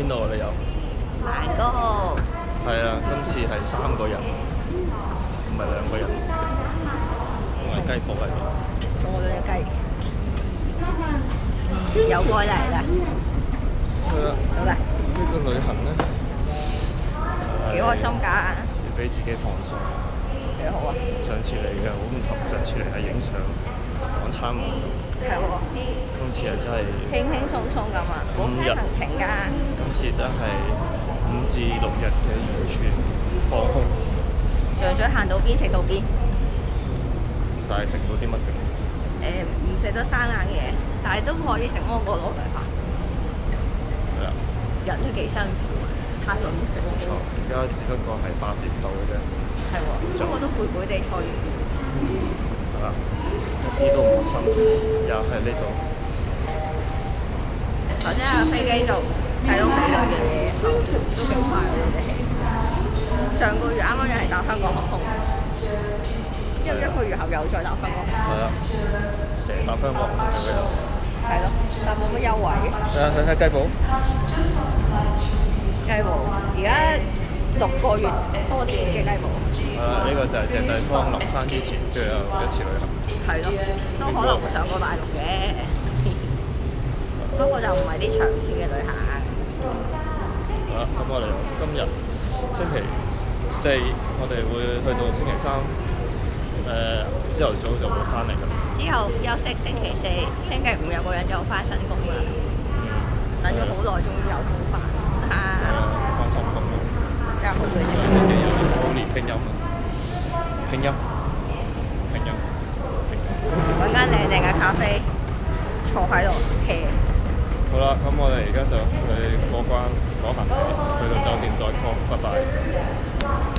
邊度啊？你又蛋糕，係啊，今次係3個人，唔係2個人，同埋雞煲喺度。仲有隻雞，有過嚟啦，係啦，好啦，呢個旅行咧幾開心㗎，要俾自己放鬆。幾好啊，上次嚟嘅好唔同，上次嚟係影相、講餐文，係喎，今次係真係輕輕鬆鬆咁啊，冇咩行程㗎，今次真係5至6日嘅完全放空。隨嘴行到邊食到邊，但係食到啲乜嘅？唔食得生冷嘢，但係都可以食芒果攞嚟嚇，係啦，人都幾辛苦，太耐冇食冇錯，過，而家只不過係8點到嘅啫。係喎，不過都攰攰地坐完，係啦，一啲都唔陌生，又係呢度。頭先喺飛機度睇到幾樣嘢，都幾快喎啲戲。上個月啱啱又係搭香港航空，之後1個月後又再搭香港航空，係啦，成日搭香港喺嗰度。係咯，但冇乜優惠。睇睇雞煲。雞煲而家6個月多啲嘅雞煲，係啦，呢個就係鄭麗芳臨生之前最後一次旅行。係咯，都可能會上過大陸嘅，不過就唔係啲長線嘅旅行。好啦，咁我哋今日星期4，我哋會去到星期3，朝頭早就會翻嚟㗎啦。之後休息星期4、星期5有個人就翻新工啦。等咗好耐，終於有工翻。翻新工啦。真係好攰先。星期日好練拼音啊！拼音，拼音，拼音。揾間靚靚嘅咖啡，坐喺度 hea。好啦，咁我哋而家就去過關攞行李，去到酒店再 call，拜拜。